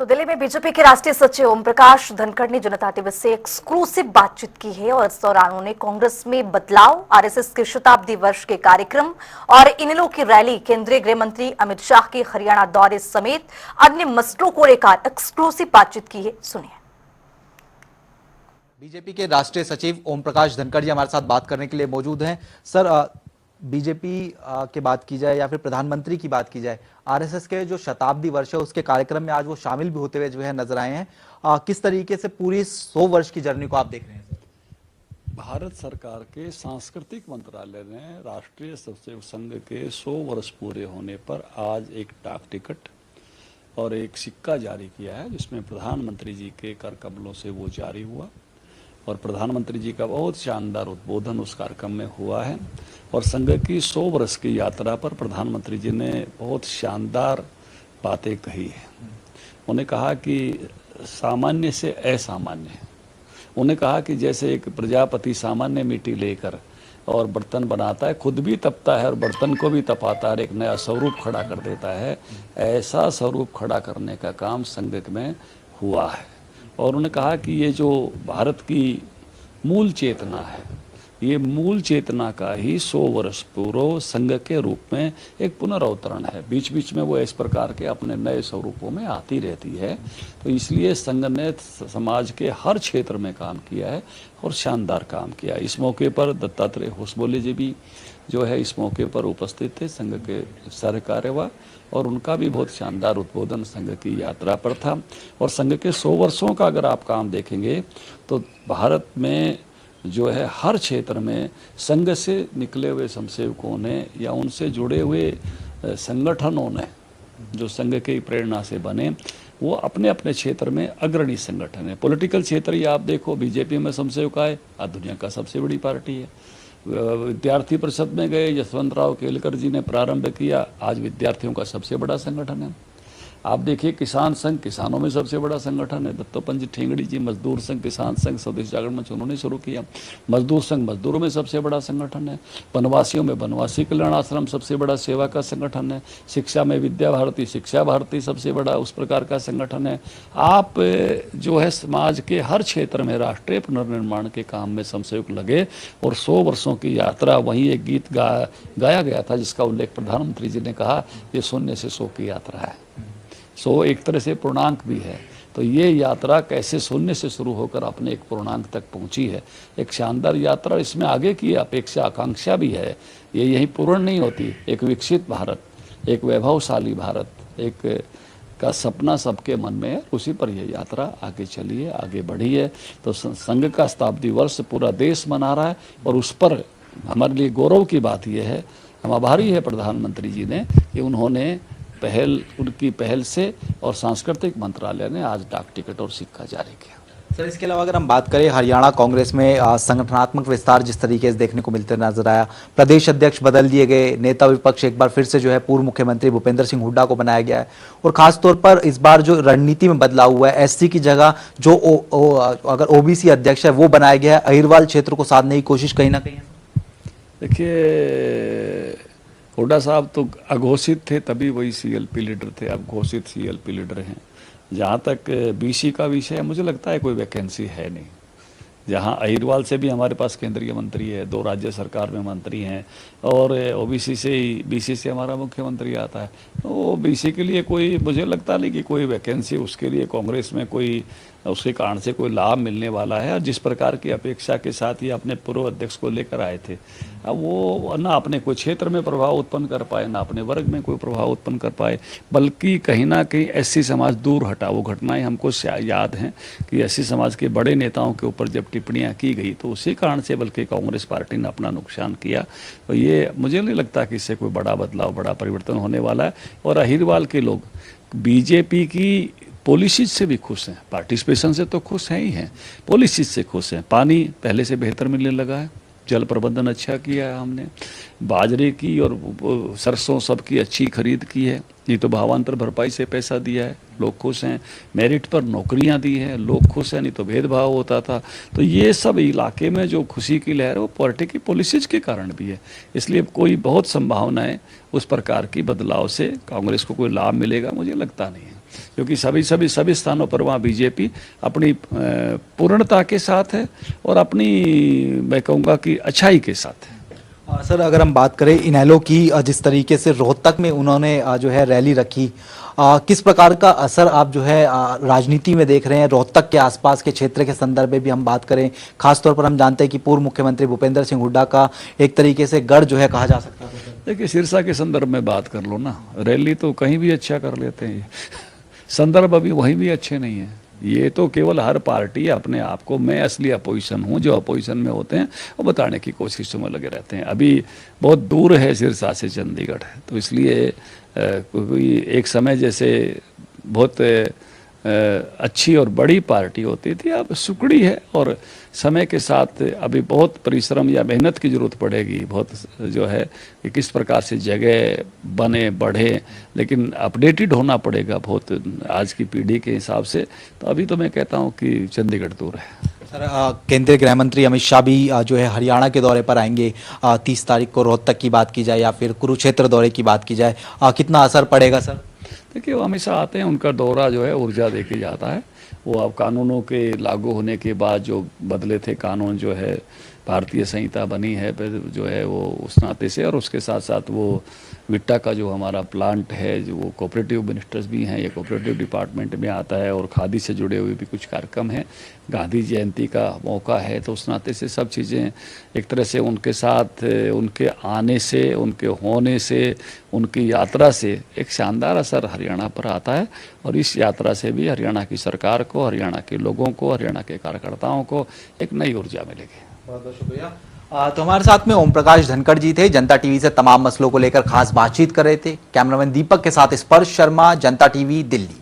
तो दिल्ली में बीजेपी के राष्ट्रीय सचिव ओम प्रकाश धनखड़ ने जनता टीवी से एक्सक्लूसिव बातचीत की है और इस दौरान उन्होंने कांग्रेस में बदलाव, आरएसएस के शताब्दी वर्ष के कार्यक्रम और इनेलो की रैली, केंद्रीय गृह मंत्री अमित शाह के हरियाणा दौरे समेत अन्य मसलों को लेकर एक्सक्लूसिव बातचीत की है। सुनिए। बीजेपी के राष्ट्रीय सचिव ओम प्रकाश धनखड़ जी हमारे साथ बात करने के लिए मौजूद हैं। सर, बीजेपी की बात की जाए या फिर प्रधानमंत्री की बात की जाए, आरएसएस के जो शताब्दी वर्ष है उसके कार्यक्रम में आज वो शामिल भी होते हुए जो है नजर आए हैं। किस तरीके से पूरी 100 वर्ष की जर्नी को आप देख रहे हैं? भारत सरकार के सांस्कृतिक मंत्रालय ने राष्ट्रीय सचिव संघ के 100 वर्ष पूरे होने पर आज एक डाक टिकट और एक सिक्का जारी किया है, जिसमें प्रधानमंत्री जी के कर कमलों से वो जारी हुआ और प्रधानमंत्री जी का बहुत शानदार उद्बोधन उस कार्यक्रम में हुआ है। और संघ की 100 वर्ष की यात्रा पर प्रधानमंत्री जी ने बहुत शानदार बातें कही है। उन्होंने कहा कि सामान्य से असामान्य। उन्होंने कहा कि जैसे एक प्रजापति सामान्य मिट्टी लेकर और बर्तन बनाता है, खुद भी तपता है और बर्तन को भी तपाता है और एक नया स्वरूप खड़ा कर देता है, ऐसा स्वरूप खड़ा करने का काम संघ में हुआ है। और उन्होंने कहा कि ये जो भारत की मूल चेतना है, ये मूल चेतना का ही 100 वर्ष पूर्व संघ के रूप में एक पुनर्अवतरण है। बीच बीच में वो इस प्रकार के अपने नए स्वरूपों में आती रहती है। तो इसलिए संघ ने समाज के हर क्षेत्र में काम किया है और शानदार काम किया। इस मौके पर दत्तात्रेय होसबोले जी भी जो है इस मौके पर उपस्थित थे, संघ के सहकार्यवाह, और उनका भी बहुत शानदार उद्बोधन संघ की यात्रा पर था। और संघ के 100 वर्षों का अगर आप काम देखेंगे तो भारत में जो है हर क्षेत्र में संघ से निकले हुए स्वयंसेवकों ने या उनसे जुड़े हुए संगठनों ने जो संघ की प्रेरणा से बने, वो अपने अपने क्षेत्र में अग्रणी संगठन है। पॉलिटिकल क्षेत्र ही आप देखो, बीजेपी में स्वयंसेवक आए, आज दुनिया का सबसे बड़ी पार्टी है। विद्यार्थी परिषद में गए, यशवंतराव केलकर जी ने प्रारंभ किया, आज विद्यार्थियों का सबसे बड़ा संगठन है। आप देखिए किसान संघ, किसानों में सबसे बड़ा संगठन है। दत्तोपंत ठेंगड़ी जी मजदूर संघ, किसान संघ, स्वदेश जागरण मंच उन्होंने शुरू किया। मजदूर संघ मजदूरों में सबसे बड़ा संगठन है। वनवासियों में वनवासी कल्याण आश्रम सबसे बड़ा सेवा का संगठन है। शिक्षा में विद्या भारती, शिक्षा भारती सबसे बड़ा उस प्रकार का संगठन है। आप जो है समाज के हर क्षेत्र में राष्ट्रीय पुनर्निर्माण के काम में स्वयंसेवक लगे और 100 वर्षों की यात्रा, वहीं एक गीत गाया गया था जिसका उल्लेख प्रधानमंत्री जी ने कहा, ये शून्य से 100 की यात्रा है। 100 एक तरह से पूर्णांक भी है। तो ये यात्रा कैसे शून्य से शुरू होकर अपने एक पूर्णांक तक पहुंची है, एक शानदार यात्रा। इसमें आगे की अपेक्षा आकांक्षा भी है, ये यही पूर्ण नहीं होती। एक विकसित भारत, एक वैभवशाली भारत, एक का सपना सबके मन में है, उसी पर यह यात्रा आगे चली है, आगे बढ़ी है। तो संघ का शताब्दी वर्ष पूरा देश मना रहा है और उस पर हमारे लिए गौरव की बात यह है, हम आभारी है प्रधानमंत्री जी ने कि उन्होंने उनकी पहल से और सांस्कृतिक मंत्रालय ने आज डाक टिकट और सिक्का जारी किया। सर, इसके अलावा अगर हम बात करें हरियाणा कांग्रेस में संगठनात्मक विस्तार जिस तरीके से देखने को मिलते नजर आया, प्रदेश अध्यक्ष बदल दिए गए, नेता विपक्ष एक बार फिर से जो है पूर्व मुख्यमंत्री भूपेंद्र सिंह हुड्डा को बनाया गया है और खासतौर पर इस बार जो रणनीति में बदलाव हुआ है, एससी की जगह जो अगर ओबीसी अध्यक्ष है वो बनाया गया है, अहिरवाल क्षेत्र को साधने की कोशिश कहीं ना कहीं। देखिए, हुड्डा साहब तो अघोषित थे, तभी वही सीएलपी लीडर थे, अब घोषित सीएलपी लीडर हैं। जहाँ तक बीसी का विषय है, मुझे लगता है कोई वैकेंसी है नहीं। जहाँ अहिरवाल से भी हमारे पास केंद्रीय मंत्री है, 2 राज्य सरकार में मंत्री हैं और ओबीसी से ही बीसी से हमारा मुख्यमंत्री आता है। तो बीसी के लिए कोई, मुझे लगता नहीं कि कोई वैकेंसी उसके लिए कांग्रेस में कोई उसके कारण से कोई लाभ मिलने वाला है। और जिस प्रकार की अपेक्षा के साथ ही अपने पूर्व अध्यक्ष को लेकर आए थे, अब वो ना अपने कोई क्षेत्र में प्रभाव उत्पन्न कर पाए, ना अपने वर्ग में कोई प्रभाव उत्पन्न कर पाए, बल्कि कहीं ना कहीं एससी समाज दूर हटा। वो घटनाएं हमको याद हैं कि एससी समाज के बड़े नेताओं के ऊपर जब टिप्पणियां की गई तो उसी कारण से बल्कि कांग्रेस पार्टी ने अपना नुकसान किया। तो ये मुझे नहीं लगता कि इससे कोई बड़ा बदलाव, बड़ा परिवर्तन होने वाला है। और अहिरवाल के लोग बीजेपी की पॉलिसीज से भी खुश हैं, पार्टिसिपेशन से तो खुश हैं ही हैं, पॉलिसीज से खुश हैं। पानी पहले से बेहतर मिलने लगा है, जल प्रबंधन अच्छा किया है हमने, बाजरे की और सरसों सबकी अच्छी खरीद की है, नहीं तो भावांतर भरपाई से पैसा दिया है, लोग खुश हैं। मेरिट पर नौकरियां दी हैं, लोग खुश हैं, नहीं तो भेदभाव होता था। तो ये सब इलाके में जो खुशी की लहर है वो पार्टी की पॉलिसीज के कारण भी है। इसलिए कोई बहुत संभावना है उस प्रकार की बदलाव से कांग्रेस को कोई लाभ मिलेगा, मुझे लगता नहीं है। क्योंकि सभी स्थानों पर वहाँ बीजेपी अपनी पूर्णता के साथ है और अपनी मैं कहूँगा कि अच्छाई के साथ है। सर अगर हम बात करें इनेलो की, जिस तरीके से रोहतक में उन्होंने जो है रैली रखी, किस प्रकार का असर आप जो है राजनीति में देख रहे हैं? रोहतक के आसपास के क्षेत्र के संदर्भ में भी हम बात करें, खासतौर पर हम जानते हैं कि पूर्व मुख्यमंत्री भूपेंद्र सिंह हुड्डा का एक तरीके से गढ़ जो है कहा जा सकता है। देखिए, सिरसा के संदर्भ में बात कर लो ना, रैली तो कहीं भी अच्छा कर लेते हैं, संदर्भ अभी वहीं भी अच्छे नहीं है। ये तो केवल हर पार्टी अपने आप को मैं असली अपोजिशन हूँ, जो अपोजिशन में होते हैं वो बताने की कोशिशों में लगे रहते हैं। अभी बहुत दूर है सिरसा से चंडीगढ़, तो इसलिए कोई एक समय जैसे बहुत अच्छी और बड़ी पार्टी होती थी, अब सुकड़ी है और समय के साथ अभी बहुत परिश्रम या मेहनत की जरूरत पड़ेगी, बहुत जो है कि किस प्रकार से जगह बने बढ़े, लेकिन अपडेटेड होना पड़ेगा बहुत आज की पीढ़ी के हिसाब से। तो अभी तो मैं कहता हूँ कि चंडीगढ़ दूर है। सर केंद्रीय गृह मंत्री अमित शाह भी जो है हरियाणा के दौरे पर आएंगे 30 तारीख को। रोहतक की बात की जाए या फिर कुरुक्षेत्र दौरे की बात की जाए, कितना असर पड़ेगा सर? देखिए, वो हमेशा आते हैं, उनका दौरा जो है ऊर्जा दे के जाता है। वो अब कानूनों के लागू होने के बाद जो बदले थे कानून, जो है भारतीय संहिता बनी है जो है वो उस नाते से, और उसके साथ साथ वो विट्टा का जो हमारा प्लांट है, जो वो कोऑपरेटिव मिनिस्टर्स भी हैं, ये कोऑपरेटिव डिपार्टमेंट में आता है, और खादी से जुड़े हुए भी कुछ कार्यक्रम हैं। गांधी जयंती का मौका है, तो उस नाते से सब चीज़ें एक तरह से उनके साथ, उनके आने से, उनके होने से, उनकी यात्रा से एक शानदार असर हरियाणा पर आता है। और इस यात्रा से भी हरियाणा की सरकार को, हरियाणा के लोगों को, हरियाणा के कार्यकर्ताओं को एक नई ऊर्जा मिलेगी। बहुत बहुत शुक्रिया। तो हमारे साथ में ओम प्रकाश धनखड़ जी थे, जनता टीवी से तमाम मसलों को लेकर खास बातचीत कर रहे थे। कैमरामैन दीपक के साथ स्पर्श शर्मा, जनता टीवी, दिल्ली।